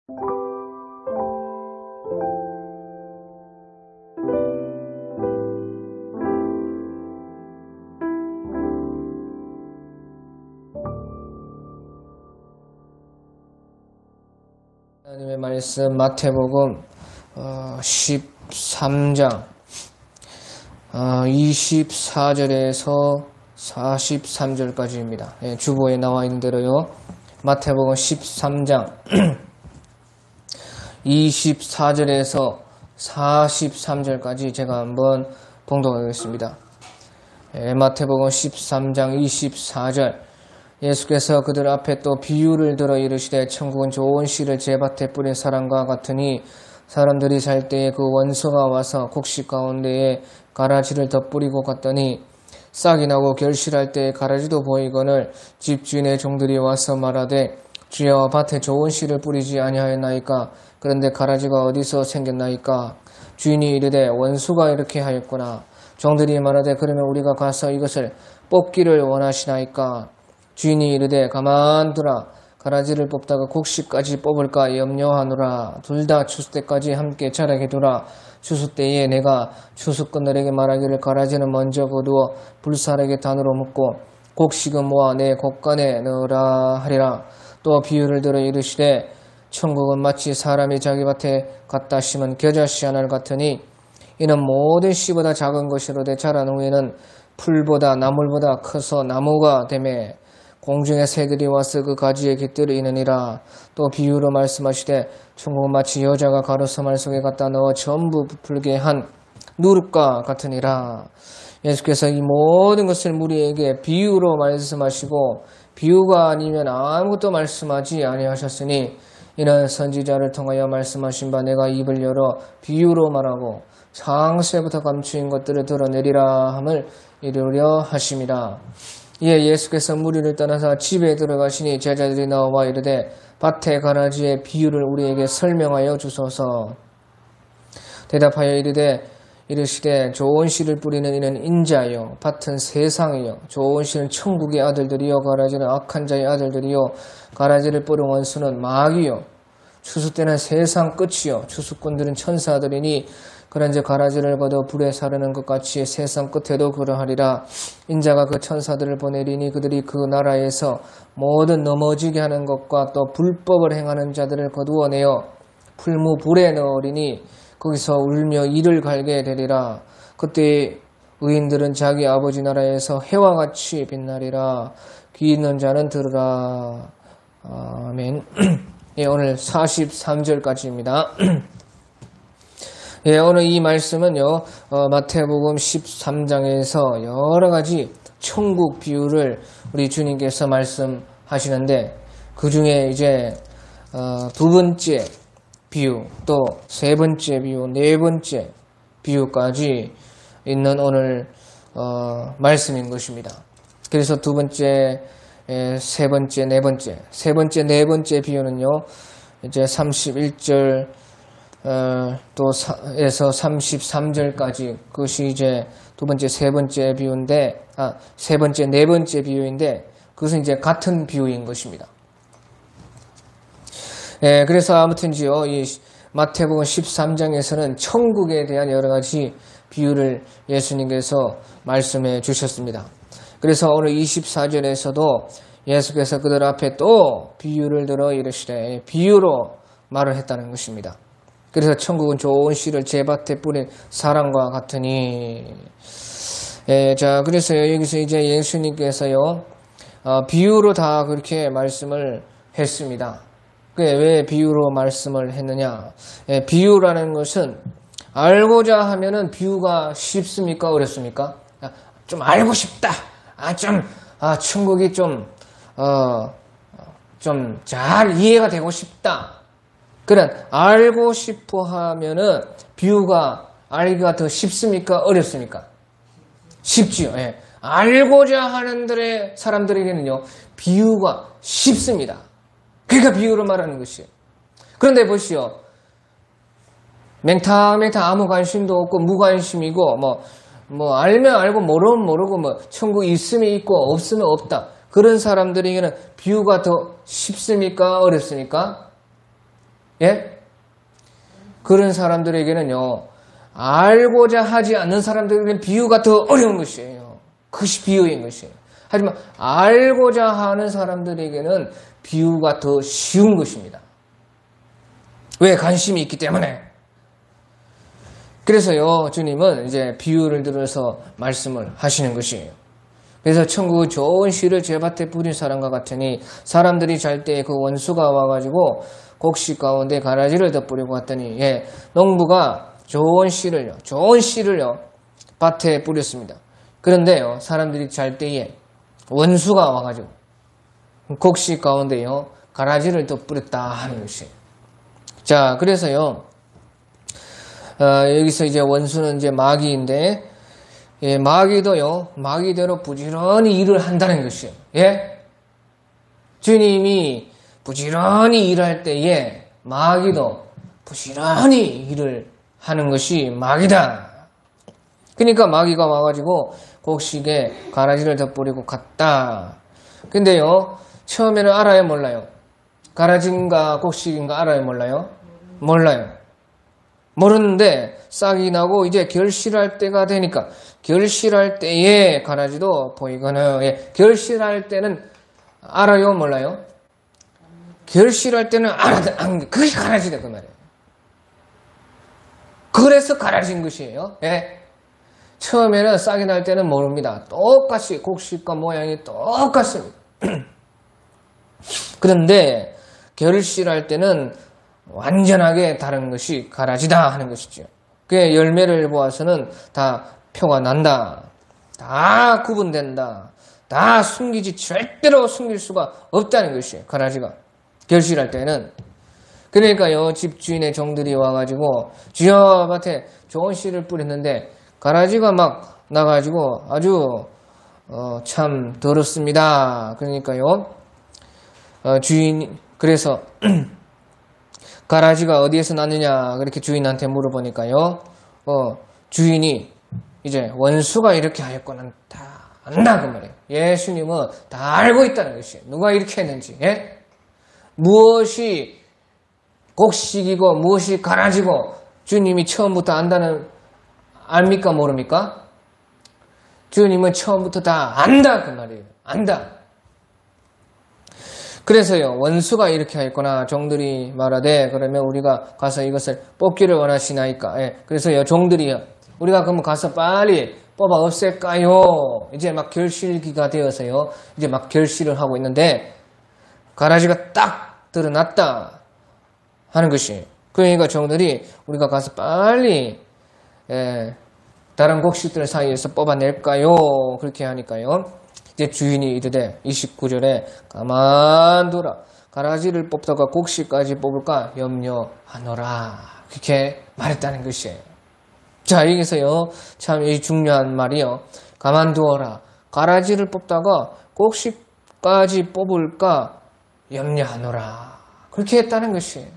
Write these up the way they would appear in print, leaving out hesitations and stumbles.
하나님의 말씀 마태복음 13장 24절에서 43절까지입니다. 주보에 나와 있는 대로요. 마태복음 13장 24절에서 43절까지 제가 한번 봉독하겠습니다. 마태복음 13장 24절 예수께서 그들 앞에 또 비유를 들어 이르시되 천국은 좋은 씨를 제 밭에 뿌린 사람과 같으니 사람들이 살 때에 그 원수가 와서 곡식 가운데에 가라지를 덧뿌리고 갔더니 싹이 나고 결실할 때에 가라지도 보이거늘 집주인의 종들이 와서 말하되 주여 밭에 좋은 씨를 뿌리지 아니하였나이까 그런데 가라지가 어디서 생겼나이까 주인이 이르되 원수가 이렇게 하였구나 종들이 말하되 그러면 우리가 가서 이것을 뽑기를 원하시나이까 주인이 이르되 가만두라 가라지를 뽑다가 곡식까지 뽑을까 염려하노라 둘 다 추수 때까지 함께 자라게 두라 추수 때에 내가 추수꾼들에게 말하기를 가라지는 먼저 거두어 불사르게 단으로 묶고 곡식은 모아 내 곡간에 넣으라 하리라 또 비유를 들어 이르시되 천국은 마치 사람이 자기 밭에 갖다 심은 겨자씨 하나를 같으니 이는 모든 씨보다 작은 것이로되 자란 후에는 풀보다 나물보다 커서 나무가 되매 공중의 새들이 와서 그 가지에 깃들어 이느니라. 또 비유로 말씀하시되 천국은 마치 여자가 가루서말 속에 갖다 넣어 전부 부풀게 한 누룩과 같으니라. 예수께서 이 모든 것을 우리에게 비유로 말씀하시고 비유가 아니면 아무것도 말씀하지 아니하셨으니 이는 선지자를 통하여 말씀하신 바 내가 입을 열어 비유로 말하고 창세부터 감추인 것들을 드러내리라 함을 이루려 하심이라. 이에 예수께서 무리를 떠나서 집에 들어가시니 제자들이 나와 이르되 밭의 가라지의 비유를 우리에게 설명하여 주소서. 대답하여 이르시되 좋은 씨를 뿌리는 이는 인자요 밭은 세상이요 좋은 씨는 천국의 아들들이요 가라지는 악한 자의 아들들이요 가라지를 뿌린 원수는 마귀요 추수 때는 세상 끝이요 추수꾼들은 천사들이니 그런즉 가라지를 걷어 불에 사르는 것 같이 세상 끝에도 그러하리라. 인자가 그 천사들을 보내리니 그들이 그 나라에서 모든 넘어지게 하는 것과 또 불법을 행하는 자들을 거두어내어 풀무불에 넣으리니 거기서 울며 이를 갈게 되리라. 그때 의인들은 자기 아버지 나라에서 해와 같이 빛나리라. 귀 있는 자는 들으라. 아멘. 예, 오늘 43절까지입니다. 예, 오늘 이 말씀은요, 마태복음 13장에서 여러 가지 천국 비유를 우리 주님께서 말씀하시는데, 그 중에 이제, 두 번째 비유, 또 세 번째 비유, 네 번째 비유까지 있는 오늘, 말씀인 것입니다. 그래서 두 번째, 세 번째, 네 번째, 세 번째, 네 번째 비유는요, 이제 31절, 에서 33절까지 그것이 이제 두 번째, 세 번째 비유인데, 세 번째, 네 번째 비유인데, 그것은 이제 같은 비유인 것입니다. 예, 그래서 아무튼지요, 이 마태복음 13장에서는 천국에 대한 여러 가지 비유를 예수님께서 말씀해 주셨습니다. 그래서 오늘 24절에서도 예수께서 그들 앞에 또 비유를 들어 이르시되 비유로 말을 했다는 것입니다. 그래서 천국은 좋은 씨를 제 밭에 뿌린 사람과 같으니. 예, 자, 그래서 여기서 이제 예수님께서요, 비유로 다 그렇게 말씀을 했습니다. 왜 비유로 말씀을 했느냐? 예, 비유라는 것은 알고자 하면은 비유가 쉽습니까? 어렵습니까? 좀 알고 싶다. 천국이 좀 잘 이해가 되고 싶다. 그런 알고 싶어 하면은 비유가 알기가 더 쉽습니까? 어렵습니까? 쉽지요. 예. 알고자 하는 사람들에게는요, 비유가 쉽습니다. 그러니까 비유로 말하는 것이에요. 그런데 보시오. 맹탕맹탕 아무 관심도 없고 무관심이고, 알면 알고 모르면 모르고, 천국 있으면 있고 없으면 없다. 그런 사람들에게는 비유가 더 쉽습니까? 어렵습니까? 예? 그런 사람들에게는요, 알고자 하지 않는 사람들에게는 비유가 더 어려운 것이에요. 그것이 비유인 것이에요. 하지만 알고자 하는 사람들에게는 비유가 더 쉬운 것입니다. 왜? 관심이 있기 때문에. 그래서요, 주님은 이제 비유를 들어서 말씀을 하시는 것이에요. 그래서 천국 좋은 씨를 제밭에 뿌린 사람과 같으니 사람들이 잘 때 그 원수가 와가지고 곡식 가운데 가라지를 덧뿌리고 갔더니, 예, 농부가 좋은 씨를요, 밭에 뿌렸습니다. 그런데요, 사람들이 잘 때에 원수가 와가지고 곡식 가운데요, 가라지를 덧뿌렸다 하는 것이에요. 자, 그래서요, 여기서 이제 원수는 이제 마귀인데, 예, 마귀도요, 마귀대로 부지런히 일을 한다는 것이에요. 예? 주님이 부지런히 일할 때에 마귀도 부지런히 일을 하는 것이 마귀다. 그러니까 마귀가 와가지고 곡식에 가라지를 덧뿌리고 갔다. 근데요, 처음에는 알아요, 몰라요? 가라지인가 곡식인가 알아요, 몰라요? 몰라요. 모르는데 싹이 나고 이제 결실할 때가 되니까 결실할 때에 가라지도 보이거나, 예, 결실할 때는 알아요, 몰라요? 결실할 때는 그것이 가라지다 그 말이에요. 그래서 가라진 것이에요. 예. 처음에는 싹이 날 때는 모릅니다. 똑같이 곡식과 모양이 똑같습니다. 그런데 결실할 때는 완전하게 다른 것이 가라지다 하는 것이죠. 그 열매를 보아서는 다 표가 난다. 다 구분된다. 다 숨기지 절대로 숨길 수가 없다는 것이에요. 가라지가 결실할 때는. 그러니까요, 집주인의 종들이 와가지고 주여 밭에 좋은 씨를 뿌렸는데 가라지가 막 나가지고 아주 참 더럽습니다. 그러니까요, 주인, 그래서 가라지가 어디에서 났느냐 그렇게 주인한테 물어보니까요, 주인이 이제 원수가 이렇게 하였고는 다 안다 그 말이에요. 예수님은 다 알고 있다는 것이에요. 누가 이렇게 했는지. 예? 무엇이 곡식이고 무엇이 가라지고 주님이 처음부터 안다는, 압니까 모릅니까? 주님은 처음부터 다 안다 그 말이에요. 안다. 그래서요, 원수가 이렇게 하였구나. 종들이 말하되 그러면 우리가 가서 이것을 뽑기를 원하시나이까. 예. 그래서요, 종들이요, 우리가 그러면 가서 빨리 뽑아 없앨까요? 이제 막 결실기가 되어서요, 이제 막 결실을 하고 있는데 가라지가 딱 드러났다 하는 것이. 그러니까 종들이 우리가 가서 빨리, 예, 다른 곡식들 사이에서 뽑아낼까요? 그렇게 하니까요, 이제 주인이 이르되 29절에 가만두라. 가라지를 뽑다가 곡식까지 뽑을까 염려하노라. 그렇게 말했다는 것이에요. 자, 여기서요, 참 이 중요한 말이요. 가만두어라. 가라지를 뽑다가 곡식까지 뽑을까 염려하노라. 그렇게 했다는 것이에요.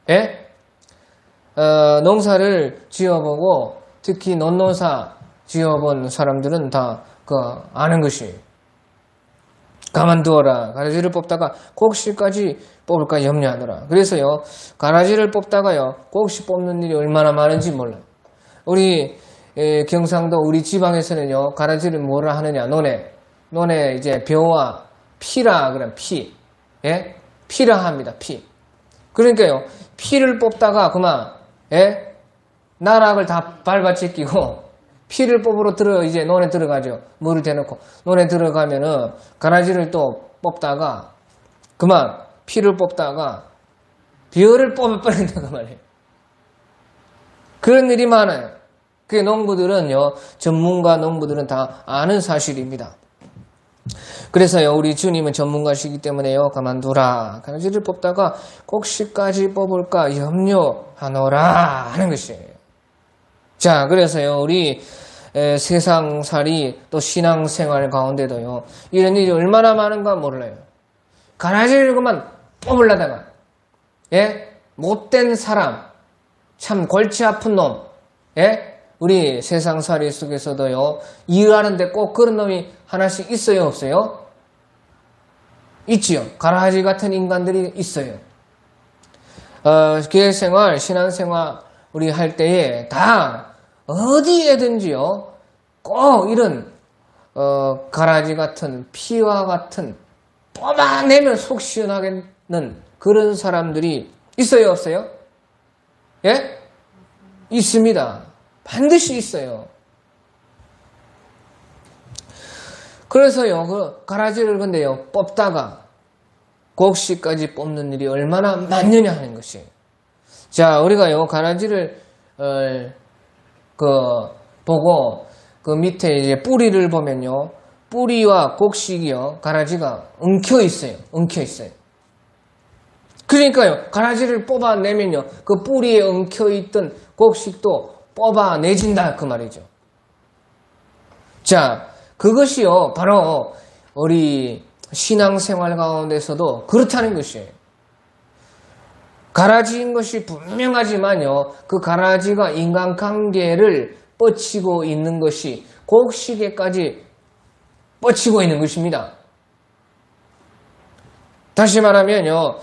예? 농사를 지어보고 특히 논농사 지어본 사람들은 다 아는 것이에요. 가만두어라. 가라지를 뽑다가 곡식까지 뽑을까 염려하노라. 그래서요, 가라지를 뽑다가요, 곡식 뽑는 일이 얼마나 많은지 몰라요. 우리 경상도 우리 지방에서는요, 가라지를 뭐라 하느냐, 논에 이제 벼와 피라 그런 피, 예, 피라 합니다. 피. 그러니까요, 피를 뽑다가 그만, 예, 나락을 다 밟아채끼고 피를 뽑으러 이제 논에 들어가죠. 물을 대놓고 논에 들어가면은 가라지를 또 뽑다가 그만 피를 뽑다가 벼를 뽑아버린다 그 말이에요. 그런 일이 많아요. 그 농부들은요, 전문가 농부들은 다 아는 사실입니다. 그래서요, 우리 주님은 전문가시기 때문에요, 가만두라. 가라지를 뽑다가 곡식까지 뽑을까 염려하노라 하는 것이에요. 자, 그래서요, 우리 세상살이 또 신앙생활 가운데도요, 이런 일이 얼마나 많은가 몰라요. 가라지를 그만 뽑으려다가, 예? 못된 사람, 참 골치 아픈 놈, 예? 우리 세상살이 속에서도요, 일하는데 꼭 그런 놈이 하나씩 있어요, 없어요? 있지요. 가라지 같은 인간들이 있어요. 교회생활, 신앙생활 우리 할 때에 다 어디에든지요 꼭 이런 가라지 같은 피와 같은 뽑아내면 속 시원하겠는 그런 사람들이 있어요, 없어요? 예? 있습니다. 반드시 있어요. 그래서요, 그 가라지를 근데요, 뽑다가 곡식까지 뽑는 일이 얼마나 많느냐 하는 것이에요. 자, 우리가요, 가라지를, 보고, 그 밑에 이제 뿌리를 보면요, 뿌리와 곡식이요, 가라지가 엉켜 있어요. 엉켜 있어요. 그러니까요, 가라지를 뽑아내면요, 그 뿌리에 엉켜 있던 곡식도 뽑아내진다, 그 말이죠. 자, 그것이요, 바로 우리 신앙생활 가운데서도 그렇다는 것이에요. 가라지인 것이 분명하지만요, 그 가라지가 인간관계를 뻗치고 있는 것이 곡식에까지 뻗치고 있는 것입니다. 다시 말하면요,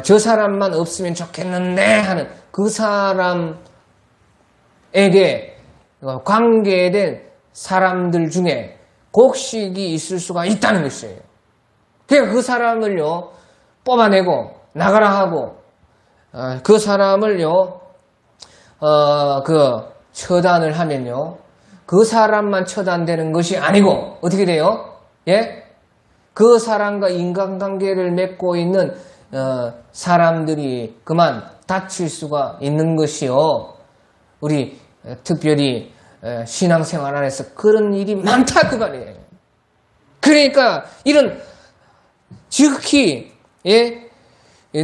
저 사람만 없으면 좋겠는데 하는 그 사람에게 관계된 사람들 중에 곡식이 있을 수가 있다는 것이에요. 그러니까 그 사람을요, 뽑아내고 나가라 하고, 그 사람을요, 처단을 하면요, 그 사람만 처단되는 것이 아니고, 어떻게 돼요? 예? 그 사람과 인간관계를 맺고 있는, 사람들이 그만 다칠 수가 있는 것이요. 우리, 특별히, 신앙생활 안에서 그런 일이 많다, 그 말이에요. 그러니까, 이런, 지극히, 예?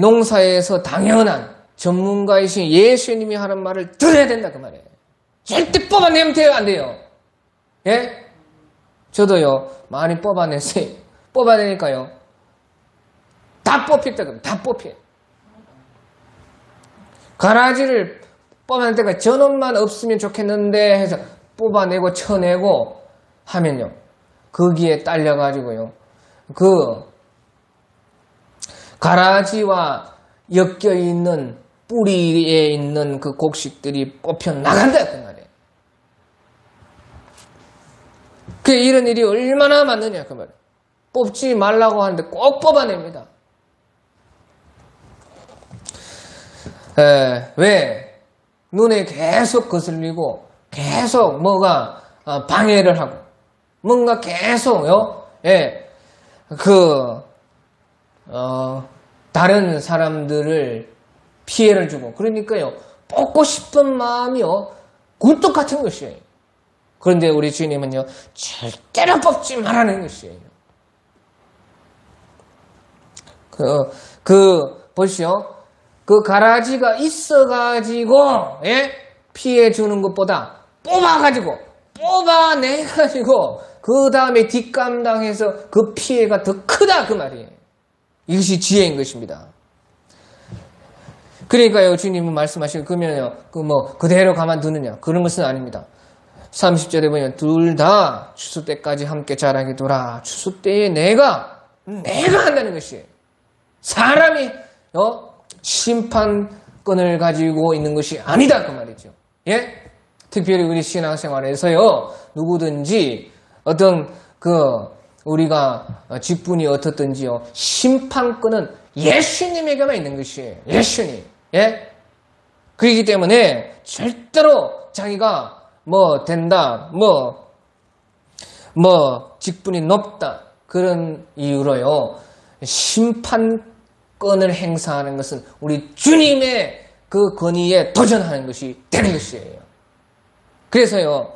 농사에서 당연한 전문가이신 예수님이 하는 말을 들어야 된다, 그 말이에요. 절대 뽑아내면 돼요, 안 돼요? 예? 저도요, 많이 뽑아냈어요. 뽑아내니까요, 다 뽑혔다, 그럼 다 뽑혀. 가라지를 뽑아낼 때가 저놈만 없으면 좋겠는데 해서 뽑아내고 쳐내고 하면요, 거기에 딸려가지고요, 그 가라지와 엮여있는 뿌리에 있는 그 곡식들이 뽑혀 나간다, 그 말이에요. 그 이런 일이 얼마나 많느냐, 그 말이에요. 뽑지 말라고 하는데 꼭 뽑아냅니다. 왜? 눈에 계속 거슬리고 계속 뭐가 방해를 하고 뭔가 계속요, 예, 다른 사람들을 피해를 주고, 그러니까요, 뽑고 싶은 마음이요, 굴뚝 같은 것이에요. 그런데 우리 주님은요, 절대로 뽑지 말라는 것이에요. 보시오. 그 가라지가 있어가지고, 예? 피해 주는 것보다 뽑아내가지고, 그 다음에 뒷감당해서 그 피해가 더 크다, 그 말이에요. 이것이 지혜인 것입니다. 그러니까요, 주님은 말씀하시고, 그러면요, 그대로 가만두느냐. 그런 것은 아닙니다. 30절에 보면, 둘 다 추수 때까지 함께 자라게 두라. 추수 때에 내가 한다는 것이에요. 사람이, 심판권을 가지고 있는 것이 아니다, 그 말이죠. 예? 특별히 우리 신앙생활에서요, 누구든지 어떤 우리가 직분이 어떻든지요, 심판권은 예수님에게만 있는 것이에요. 예수님. 예? 그렇기 때문에 절대로 자기가 된다, 직분이 높다, 그런 이유로요, 심판권을 행사하는 것은 우리 주님의 그 권위에 도전하는 것이 되는 것이에요. 그래서요,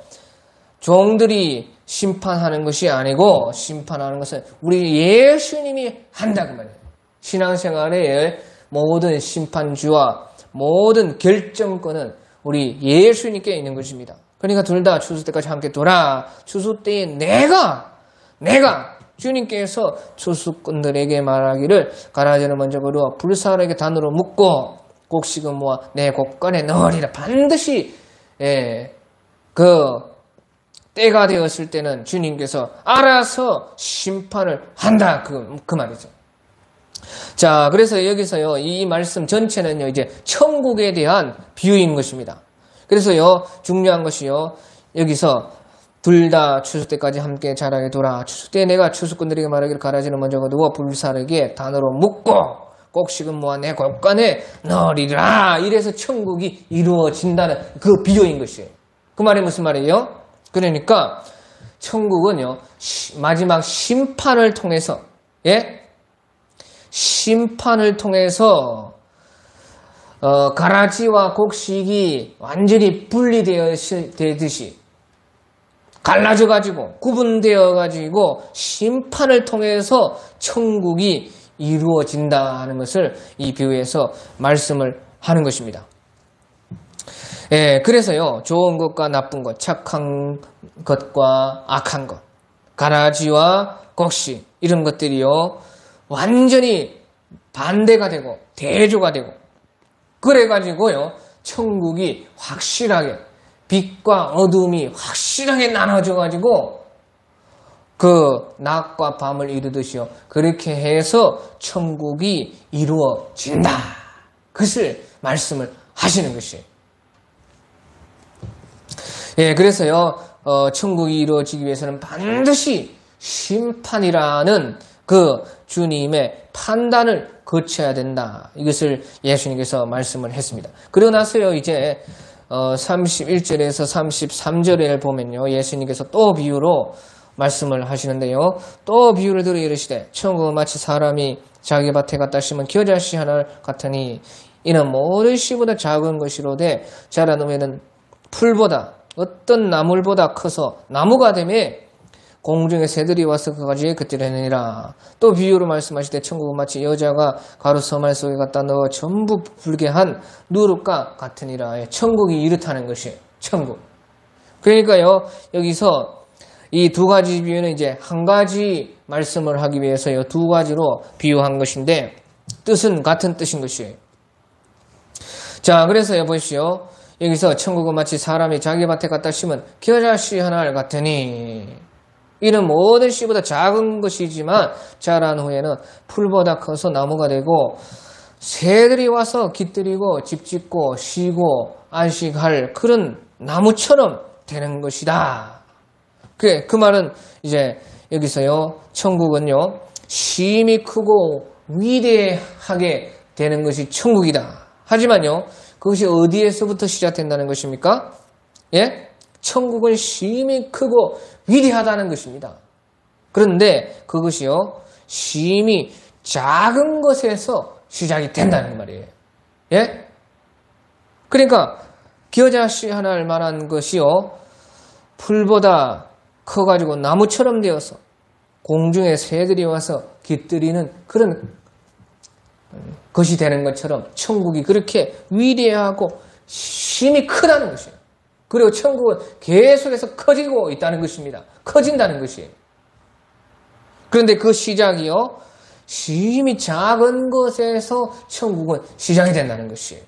종들이 심판하는 것이 아니고, 심판하는 것은 우리 예수님이 한다, 그 말이에요. 신앙생활의 모든 심판주와 모든 결정권은 우리 예수님께 있는 것입니다. 그러니까 둘 다 추수 때까지 함께 두라. 추수 때에 내가 주님께서 추수꾼들에게 말하기를, 가라지는 먼저 거두어 불사르게 단으로 묶고 곡식은 모아 내 곡간에 넣으리라. 반드시 때가 되었을 때는 주님께서 알아서 심판을 한다, 그 말이죠. 자, 그래서 여기서요, 이 말씀 전체는요, 이제 천국에 대한 비유인 것입니다. 그래서요, 중요한 것이요, 여기서 둘 다 추수 때까지 함께 자라게 두라. 추수 때 내가 추수꾼들에게 말하기를 가라지는 먼저 거두고 불사르게 단으로 묶고 꼭식은 모아 내 곳간에 넣으리라. 이래서 천국이 이루어진다는 그 비유인 것이에요. 그 말이 무슨 말이에요? 그러니까 천국은요, 마지막 심판을 통해서, 예? 심판을 통해서 가라지와 곡식이 완전히 분리되듯이 갈라져가지고 구분되어가지고 심판을 통해서 천국이 이루어진다 하는 것을 이 비유에서 말씀을 하는 것입니다. 예, 그래서요, 좋은 것과 나쁜 것, 착한 것과 악한 것, 가라지와 곡식 이런 것들이요, 완전히 반대가 되고 대조가 되고 그래가지고요, 천국이 확실하게 빛과 어둠이 확실하게 나눠져가지고 그 낮과 밤을 이루듯이요, 그렇게 해서 천국이 이루어진다. 그것을 말씀을 하시는 것이에요. 예, 그래서요, 천국이 이루어지기 위해서는 반드시 심판이라는 그 주님의 판단을 거쳐야 된다. 이것을 예수님께서 말씀을 했습니다. 그러고 나서요, 이제 31절에서 33절을 보면요, 예수님께서 또 비유로 말씀을 하시는데요, 또 비유를 들어 이르시되 천국은 마치 사람이 자기 밭에 갖다 심은 겨자씨 하나 같으니 이는 모든 씨보다 작은 것이로되 자란 후에는 풀보다 어떤 나물보다 커서 나무가 되매 공중의 새들이 와서 그 가지에 깃들이느니라. 또 비유로 말씀하시되 천국은 마치 여자가 가루 서말 속에 갖다 넣어 전부 부풀게 한 누룩과 같으니라. 천국이 이렇다는 것이에요. 천국. 그러니까요, 여기서 이 두 가지 비유는 이제 한 가지 말씀을 하기 위해서요, 두 가지로 비유한 것인데 뜻은 같은 뜻인 것이에요. 자, 그래서요, 보십시오. 여기서 천국은 마치 사람이 자기 밭에 갖다 심은 겨자씨 하나를 같으니 이는 모든 씨보다 작은 것이지만 자란 후에는 풀보다 커서 나무가 되고 새들이 와서 깃들이고 집 짓고 쉬고 안식할 그런 나무처럼 되는 것이다. 그 말은 이제 여기서요, 천국은요, 심히 크고 위대하게 되는 것이 천국이다. 하지만요, 그것이 어디에서부터 시작된다는 것입니까? 예? 천국은 심히 크고 위대하다는 것입니다. 그런데 그것이요, 심히 작은 것에서 시작이 된다는 말이에요. 예? 그러니까 겨자씨 하나를 말한 것이요, 풀보다 커가지고 나무처럼 되어서 공중에 새들이 와서 깃들이는 그런 것이 되는 것처럼 천국이 그렇게 위대하고 심히 크다는 것이에요. 그리고 천국은 계속해서 커지고 있다는 것입니다. 커진다는 것이에요. 그런데 그 시작이요, 심히 작은 것에서 천국은 시작이 된다는 것이에요.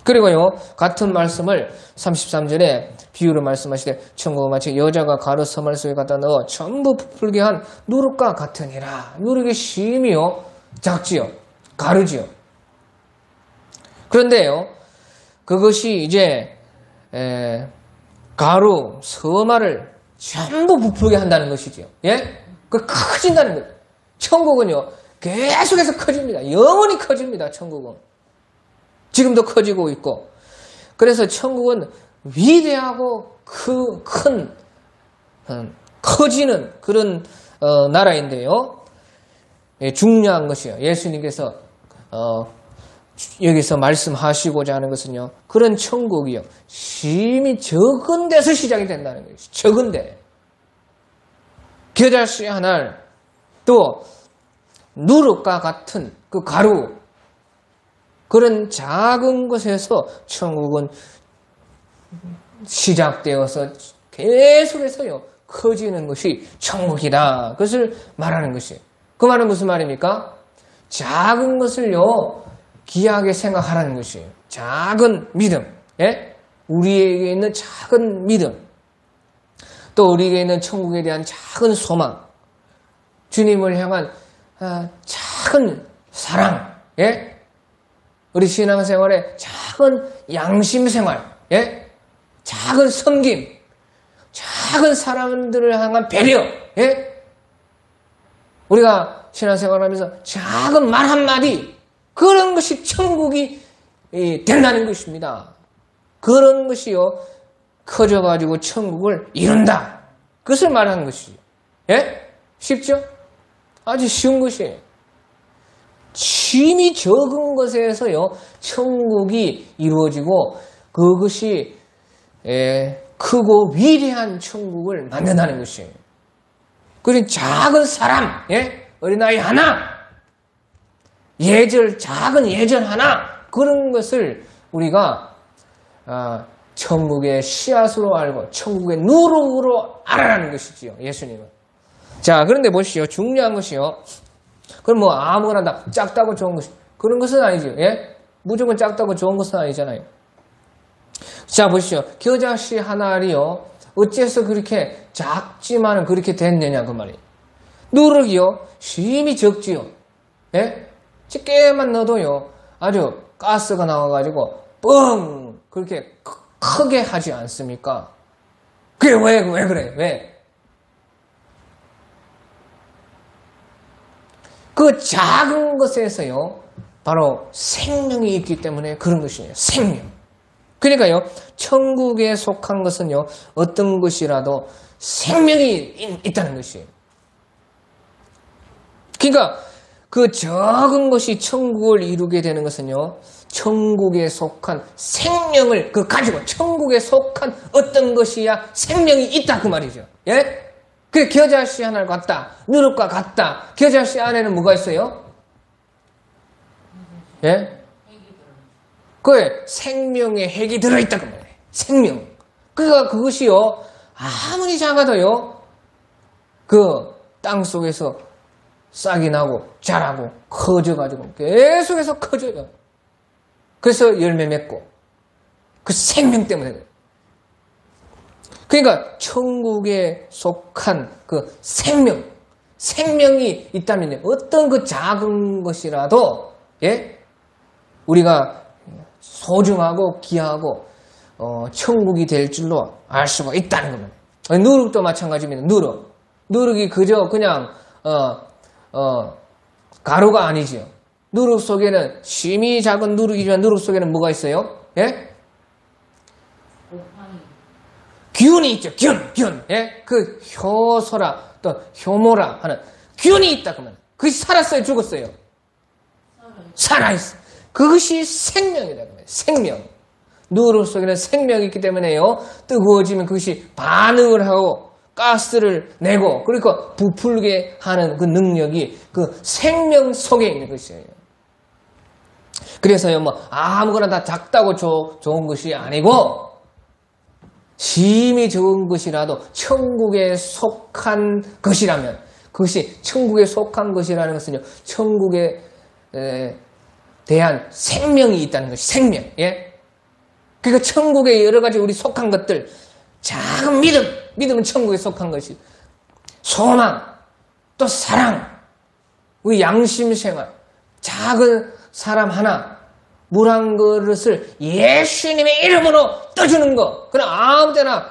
그리고요, 같은 말씀을 33절에 비유로 말씀하시되 천국은 마치 여자가 가루 서말 속에 갖다 넣어 전부 부풀게 한 누룩과 같으니라. 누룩이 심히요, 작지요, 가루지요. 그런데요, 그것이 이제 가루, 서말을 전부 부풀게 한다는 것이지요. 예? 그 커진다는 거예요. 천국은요, 계속해서 커집니다. 영원히 커집니다. 천국은. 지금도 커지고 있고. 그래서 천국은 위대하고 큰 커지는 그런 나라인데요. 예, 중요한 것이에요. 예수님께서 여기서 말씀하시고자 하는 것은요, 그런 천국이요, 심히 적은 데서 시작이 된다는 거예요. 적은 데. 겨자씨 하나를 또 누룩과 같은 그 가루, 그런 작은 것에서 천국은 시작되어서 계속해서요, 커지는 것이 천국이다. 그것을 말하는 것이에요. 그 말은 무슨 말입니까? 작은 것을요, 귀하게 생각하라는 것이에요. 작은 믿음, 예? 우리에게 있는 작은 믿음, 또 우리에게 있는 천국에 대한 작은 소망, 주님을 향한 작은 사랑, 예? 우리 신앙생활의 작은 양심생활, 예? 작은 섬김, 작은 사람들을 향한 배려, 예? 우리가 신앙생활하면서 작은 말 한마디, 그런 것이 천국이 된다는 것입니다. 그런 것이요, 커져가지고 천국을 이룬다. 그것을 말하는 것이죠. 예? 쉽죠? 아주 쉬운 것이에요. 힘이 적은 것에서요, 천국이 이루어지고 그것이 크고 위대한 천국을 만든다는 것이에요. 그런 작은 사람, 예? 어린아이 하나, 작은 예절 하나, 그런 것을 우리가 천국의 씨앗으로 알고 천국의 누룩으로 알아라는 것이지요. 예수님은. 자, 그런데 보시오. 중요한 것이요. 그럼 뭐 아무거나 다 작다고 좋은 것이 그런 것은 아니죠. 예? 무조건 작다고 좋은 것은 아니잖아요. 자, 보시오. 겨자씨 하나리요. 어째서 그렇게 작지만은 그렇게 됐느냐 그 말이에요. 누룩이요. 힘이 적지요. 예? 집게만 넣어도요. 아주 가스가 나와가지고 뻥 그렇게 크게 하지 않습니까? 그게 왜 그래? 왜? 그 작은 것에서요, 바로 생명이 있기 때문에 그런 것이에요. 생명. 그러니까요, 천국에 속한 것은요, 어떤 것이라도 생명이 있다는 것이에요. 그러니까 그 적은 것이 천국을 이루게 되는 것은요, 천국에 속한 생명을 가지고 천국에 속한 어떤 것이야 생명이 있다 그 말이죠. 예? 그 겨자씨 하나를 갖다 누룩과 같다. 겨자씨 안에는 뭐가 있어요? 예? 그에 생명의 핵이 들어있다 그 말이에요. 생명. 그러니까 그것이요 아무리 작아도요 그 땅 속에서 싹이 나고 자라고 커져가지고 계속해서 커져요. 그래서 열매 맺고 그 생명 때문에 그래요. 그러니까 천국에 속한 그 생명이 있다면 어떤 그 작은 것이라도 예? 우리가 소중하고 귀하고 천국이 될 줄로 알 수가 있다는 겁니다. 누룩도 마찬가지입니다. 누룩이 그저 그냥 가루가 아니지요. 누룩 속에는 심히 작은 누룩이지만 누룩 속에는 뭐가 있어요? 예? 균이 있죠. 균. 예? 그 효소라 또 효모라 하는 균이 있다 그러면 그것이 살았어요, 죽었어요? 살아있어. 그것이 생명이다 그러면 생명. 누룩 속에는 생명이 있기 때문에요. 뜨거워지면 그것이 반응을 하고 가스를 내고 그러니까 부풀게 하는 그 능력이 그 생명 속에 있는 것이에요. 그래서요, 뭐 아무거나 다 작다고 좋은 것이 아니고 힘이 적은 것이라도 천국에 속한 것이라면 그것이 천국에 속한 것이라는 것은요, 천국에 대한 생명이 있다는 것이 생명. 예? 그러니까 천국에 여러 가지 우리 속한 것들, 작은 믿음은 천국에 속한 것이, 소망, 또 사랑, 우리 양심생활, 작은 사람 하나, 물 한 그릇을 예수님의 이름으로 떠주는 거. 그냥 아무 때나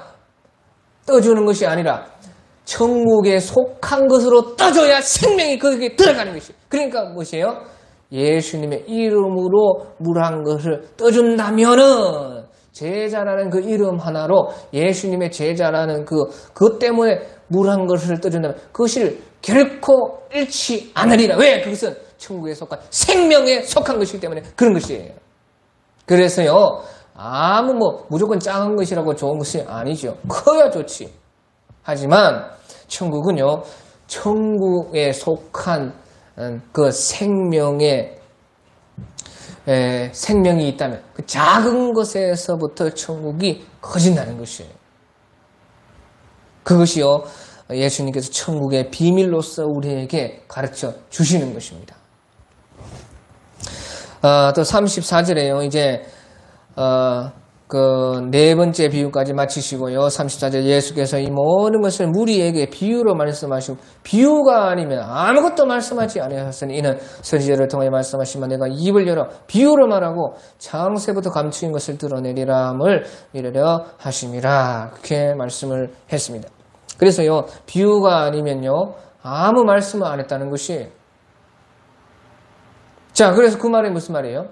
떠주는 것이 아니라 천국에 속한 것으로 떠줘야 생명이 거기에 들어가는 것이. 그러니까 무엇이에요? 예수님의 이름으로 물 한 그릇을 떠준다면은 제자라는 그 이름 하나로 예수님의 제자라는 그것 때문에 물 한 그릇을 떠준다면 그것을 결코 잃지 않으리라. 왜? 그것은 천국에 속한 생명에 속한 것이기 때문에 그런 것이에요. 그래서요, 무조건 작은 것이라고 좋은 것이 아니죠. 커야 좋지. 하지만 천국은요, 천국에 속한 그 생명이 있다면 그 작은 것에서부터 천국이 커진다는 것이에요. 그것이요, 예수님께서 천국의 비밀로서 우리에게 가르쳐 주시는 것입니다. 또 34절에요. 이제 그 네 번째 비유까지 마치시고요. 34절 예수께서 이 모든 것을 무리에게 비유로 말씀하시고 비유가 아니면 아무것도 말씀하지 아니하셨으니 이는 서지자를 통하여 말씀하시면 내가 입을 열어 비유로 말하고 창세부터 감추인 것을 드러내리라함을 이르려 하심이라. 그렇게 말씀을 했습니다. 그래서요, 비유가 아니면요 아무 말씀을 안 했다는 것이. 자, 그래서 그 말이 무슨 말이에요?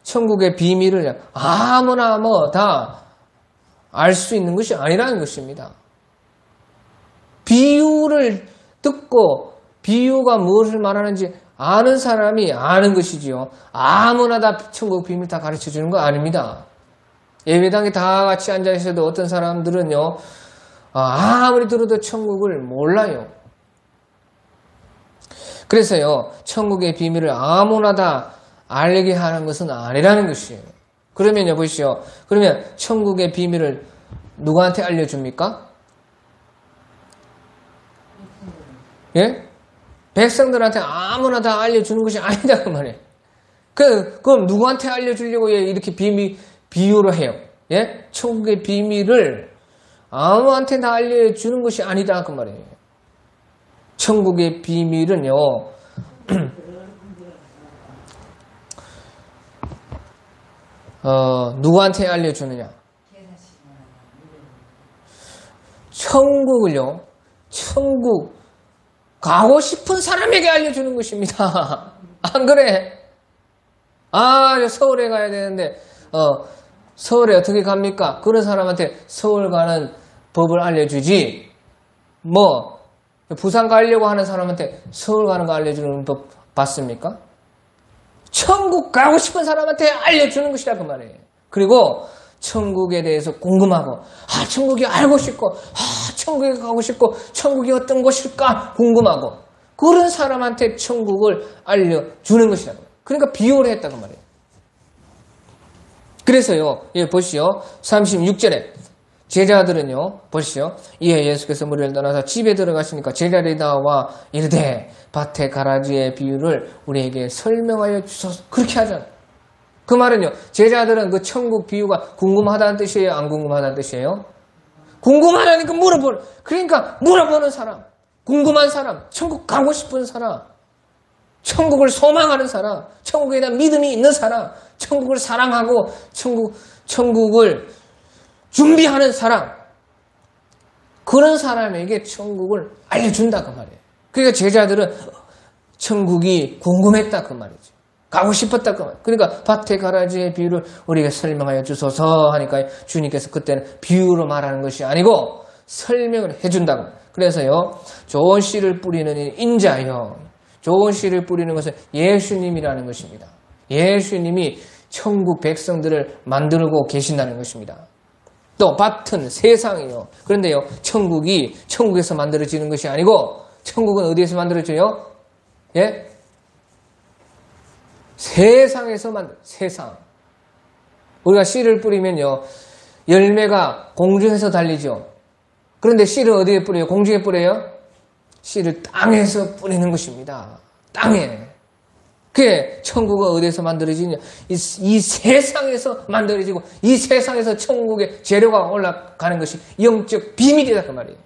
천국의 비밀을 아무나 뭐 다 알 수 있는 것이 아니라는 것입니다. 비유를 듣고 비유가 무엇을 말하는지 아는 사람이 아는 것이지요. 아무나 다 천국 비밀 다 가르쳐 주는 거 아닙니다. 예배당에 다 같이 앉아 있어도 어떤 사람들은요, 아무리 들어도 천국을 몰라요. 그래서요, 천국의 비밀을 아무나 다 알게 하는 것은 아니라는 것이에요. 그러면요, 보시오. 그러면 천국의 비밀을 누구한테 알려줍니까? 예? 백성들한테 아무나 다 알려주는 것이 아니다, 그 말이에요. 그럼 누구한테 알려주려고 이렇게 비유로 해요? 예? 천국의 비밀을 아무한테 다 알려주는 것이 아니다, 그 말이에요. 천국의 비밀은요, 누구한테 알려주느냐? 천국을요, 천국 가고 싶은 사람에게 알려주는 것입니다. 안 그래? 서울에 가야 되는데, 서울에 어떻게 갑니까? 그런 사람한테 서울 가는 법을 알려주지, 부산 가려고 하는 사람한테 서울 가는 거 알려주는 법 봤습니까? 천국 가고 싶은 사람한테 알려주는 것이다, 그 말이에요. 그리고 천국에 대해서 궁금하고, 천국이 알고 싶고, 천국에 가고 싶고, 천국이 어떤 곳일까 궁금하고, 그런 사람한테 천국을 알려주는 것이다. 그러니까 비유를 했다, 그 말이에요. 그래서요, 보시오. 36절에 제자들은요, 보시오. 이에 예수께서 무리를 떠나서 집에 들어가시니까 제자들이 나와 이르되 밭의 가라지의 비유를 우리에게 설명하여 주소서. 그렇게 하잖아요. 그 말은요, 제자들은 그 천국 비유가 궁금하다는 뜻이에요? 안 궁금하다는 뜻이에요? 궁금하다니까 그러니까 물어보는 사람, 궁금한 사람, 천국 가고 싶은 사람, 천국을 소망하는 사람, 천국에 대한 믿음이 있는 사람, 천국을 사랑하고 천국을 준비하는 사람, 그런 사람에게 천국을 알려준다, 그 말이에요. 그러니까 제자들은 천국이 궁금했다, 그 말이죠. 가고 싶었다, 그 말이에요. 그러니까 밭의 가라지의 비유를 우리에게 설명하여 주소서 하니까 주님께서 그때는 비유로 말하는 것이 아니고 설명을 해준다고. 그래서요, 좋은 씨를 뿌리는 인자요, 좋은 씨를 뿌리는 것은 예수님이라는 것입니다. 예수님이 천국 백성들을 만들고 계신다는 것입니다. 또 밭은 세상이요. 그런데요, 천국에서 만들어지는 것이 아니고 천국은 어디에서 만들어져요? 예? 세상에서 세상. 우리가 씨를 뿌리면요, 열매가 공중에서 달리죠. 그런데 씨를 어디에 뿌려요? 공중에 뿌려요? 씨를 땅에서 뿌리는 것입니다. 땅에. 그게 천국은 어디에서 만들어지냐? 이 세상에서 만들어지고 이 세상에서 천국의 재료가 올라가는 것이 영적 비밀이다, 그 말이에요.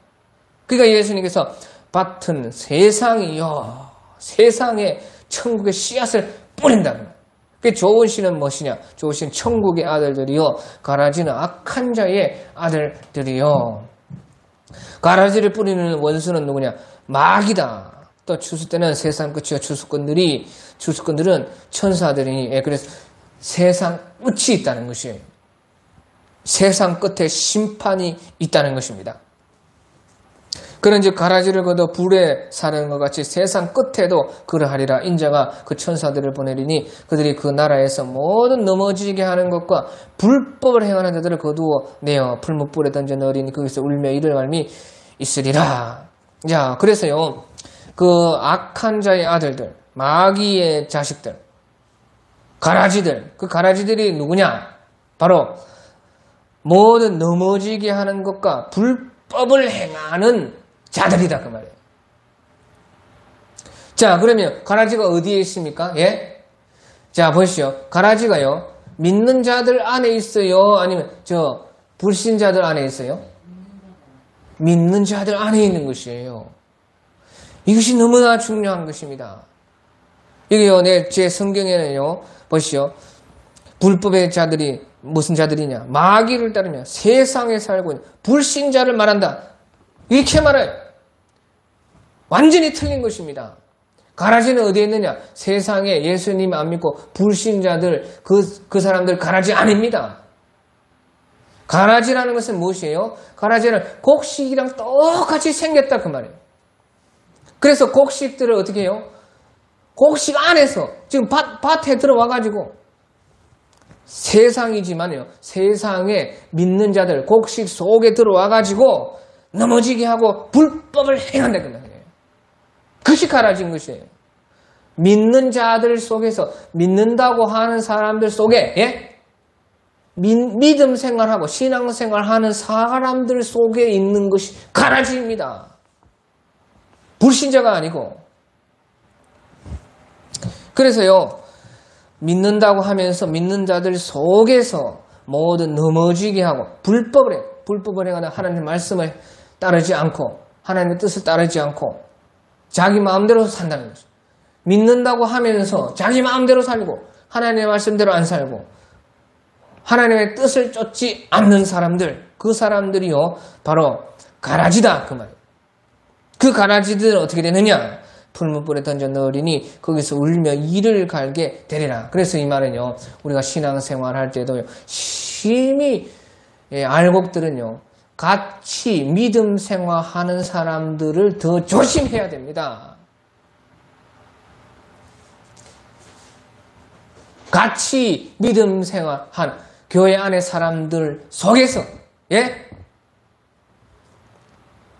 그러니까 예수님께서 밭은 세상이요, 세상에 천국의 씨앗을 뿌린다. 그 좋은 씨는 무엇이냐? 좋은 씨는 천국의 아들들이요, 가라지는 악한 자의 아들들이요. 가라지를 뿌리는 원수는 누구냐? 마귀다. 또 추수 때는 세상 끝이요, 추수꾼들은 천사들이니, 그래서 세상 끝이 있다는 것이에요. 세상 끝에 심판이 있다는 것입니다. 그런즉 가라지를 걷어 불에 사르는 것 같이 세상 끝에도 그러하리라. 인자가 그 천사들을 보내리니 그들이 그 나라에서 모든 넘어지게 하는 것과 불법을 행하는 자들을 거두어 내어 풀무불에 던져 넣으리니 거기서 울며 이를 갈미 있으리라. 자, 그래서요, 그 악한 자의 아들들, 마귀의 자식들, 가라지들, 그 가라지들이 누구냐? 바로 모든 넘어지게 하는 것과 불법을 행하는 자들이다, 그 말이에요. 자, 그러면 가라지가 어디에 있습니까? 예? 자, 보시죠. 가라지가요, 믿는 자들 안에 있어요? 아니면 불신자들 안에 있어요? 믿는 자들 안에 있는 것이에요. 이것이 너무나 중요한 것입니다. 여기요, 제 성경에는요, 보시오. 불법의 자들이 무슨 자들이냐? 마귀를 따르며 세상에 살고 있는 불신자를 말한다. 이렇게 말해요. 완전히 틀린 것입니다. 가라지는 어디에 있느냐? 세상에 예수님 안 믿고 불신자들, 그 사람들 가라지 아닙니다. 가라지라는 것은 무엇이에요? 가라지는 곡식이랑 똑같이 생겼다 그 말이에요. 그래서 곡식들을 어떻게 해요? 곡식 안에서 지금 밭에 들어와가지고 세상이지만요. 세상에 믿는 자들 곡식 속에 들어와가지고 넘어지게 하고 불법을 행한다 그 말이에요. 그것이 가라진 것이에요. 믿는 자들 속에서 믿는다고 하는 사람들 속에 믿음 생활하고 신앙 생활하는 사람들 속에 있는 것이 가라지입니다. 불신자가 아니고. 그래서요. 믿는다고 하면서 믿는 자들 속에서 모든 넘어지게 하고 불법을 행하는 하나님의 말씀을 따르지 않고 하나님의 뜻을 따르지 않고 자기 마음대로 산다는 거죠. 믿는다고 하면서 자기 마음대로 살고 하나님의 말씀대로 안 살고 하나님의 뜻을 쫓지 않는 사람들, 그 사람들이요 바로 가라지다 그 말이에요. 그 가라지들은 어떻게 되느냐? 풀무불에 던져 넣으리니 거기서 울며 이를 갈게 되리라. 그래서 이 말은요 우리가 신앙생활할 때도 심히 알곡들은요 같이 믿음 생활하는 사람들을 더 조심해야 됩니다. 같이 믿음 생활한 교회 안의 사람들 속에서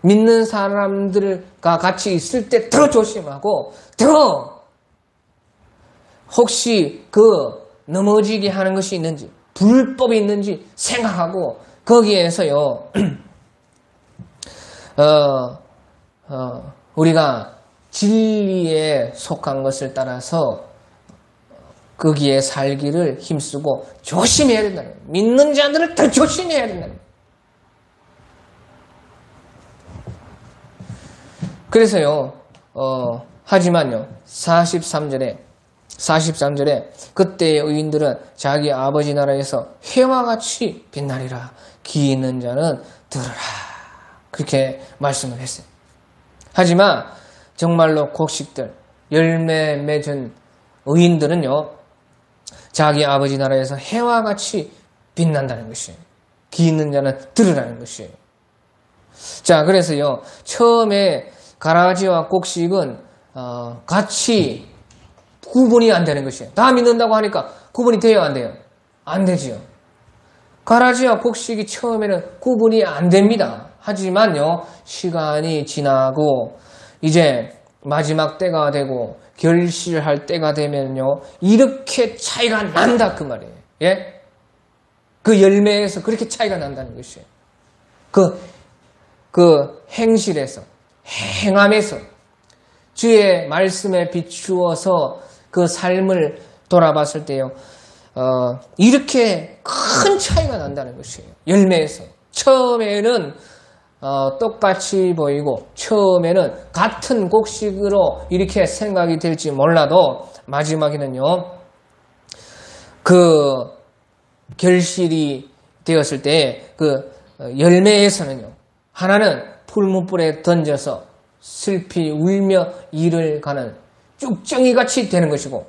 믿는 사람들과 같이 있을 때 더 조심하고 더 혹시 넘어지게 하는 것이 있는지 불법이 있는지 생각하고 거기에서요 우리가 진리에 속한 것을 따라서 거기에 살기를 힘쓰고 조심해야 된다는 거예요. 믿는 자들을 더 조심해야 된다는 거예요. 그래서요 하지만요 43절에 그때의 의인들은 자기 아버지 나라에서 해와 같이 빛나리라. 기 있는 자는 들으라. 그렇게 말씀을 했어요. 하지만 정말로 곡식들 열매 맺은 의인들은요 자기 아버지 나라에서 해와 같이 빛난다는 것이에요. 기 있는 자는 들으라는 것이에요. 자, 그래서요 처음에 가라지와 곡식은 같이 구분이 안 되는 것이에요. 다 믿는다고 하니까 구분이 돼요, 안 돼요? 안 되지요. 가라지와 곡식이 처음에는 구분이 안 됩니다. 하지만요 시간이 지나고 이제 마지막 때가 되고 결실할 때가 되면요 이렇게 차이가 난다 그 말이에요. 예? 그 열매에서 그렇게 차이가 난다는 것이에요. 그 행실에서 행함에서 주의 말씀에 비추어서 그 삶을 돌아봤을 때요 이렇게 큰 차이가 난다는 것이에요. 열매에서 처음에는 똑같이 보이고 처음에는 같은 곡식으로 이렇게 생각이 될지 몰라도 마지막에는요 그 결실이 되었을 때 그 열매에서는요 하나는 풀무불에 던져서 슬피 울며 이를 가는 쭉정이같이 되는 것이고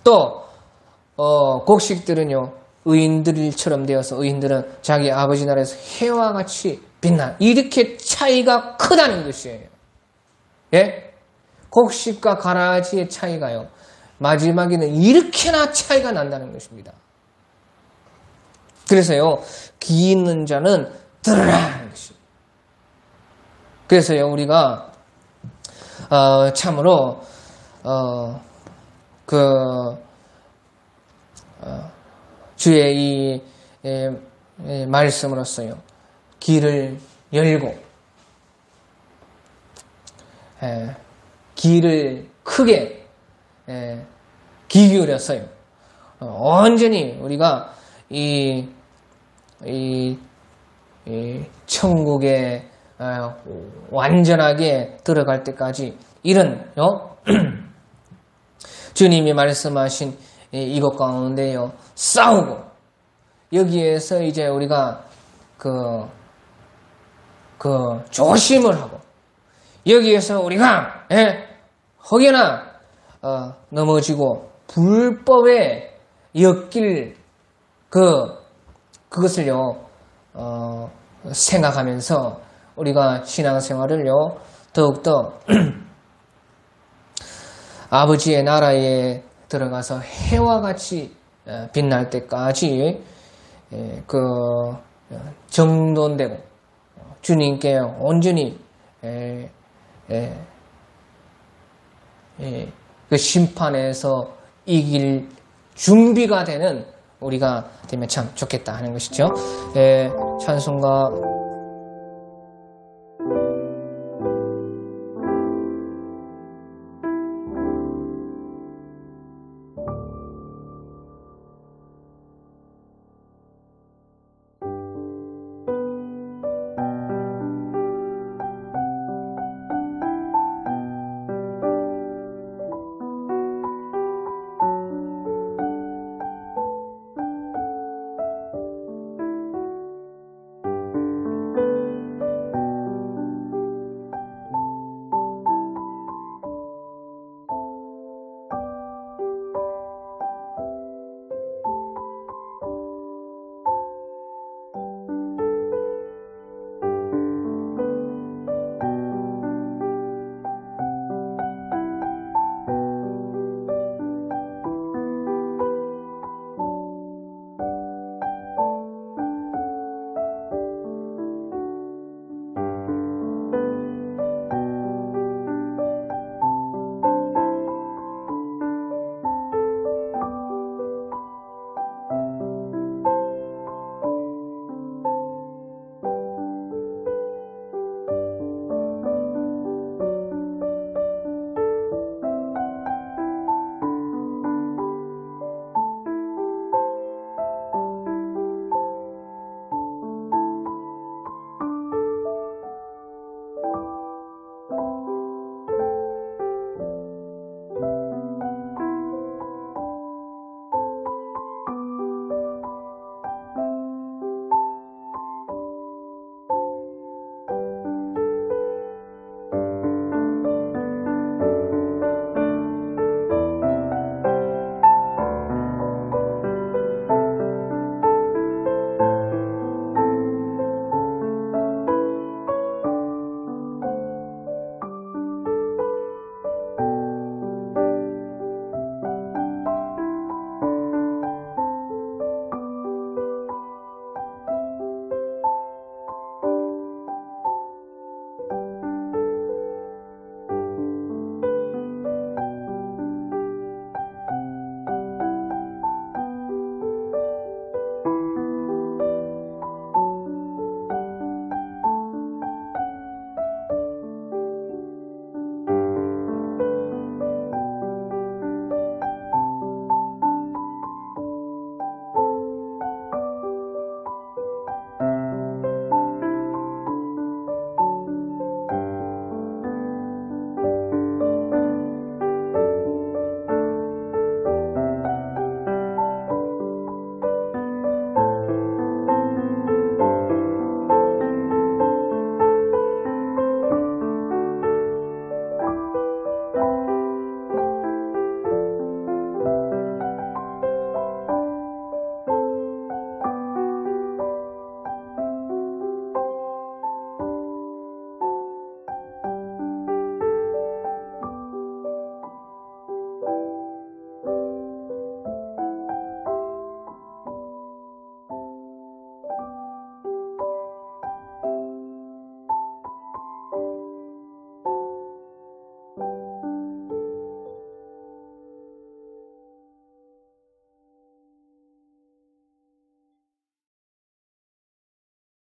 또 곡식들은요 의인들처럼 되어서 의인들은 자기 아버지 나라에서 해와 같이 빛나 이렇게 차이가 크다는 것이에요. 예? 곡식과 가라지의 차이가요 마지막에는 이렇게나 차이가 난다는 것입니다. 그래서요 기 있는 자는 들으라는 것입니다. 그래서요 우리가 참으로 주의 이 말씀으로써요 귀를 열고 귀를 크게 귀 기울여서요 온전히 우리가 이 천국에 완전하게 들어갈 때까지 이런 주님이 말씀하신 이것 가운데요 싸우고 여기에서 이제 우리가 조심을 하고 여기에서 우리가 혹여나 넘어지고 불법에 엮일 그것을요 생각하면서 우리가 신앙생활을요 더욱더 아버지의 나라에 들어가서 해와 같이 빛날 때까지 정돈되고 주님께 온전히 그 심판에서 이길 준비가 되는 우리가 되면 참 좋겠다 하는 것이죠. 찬송가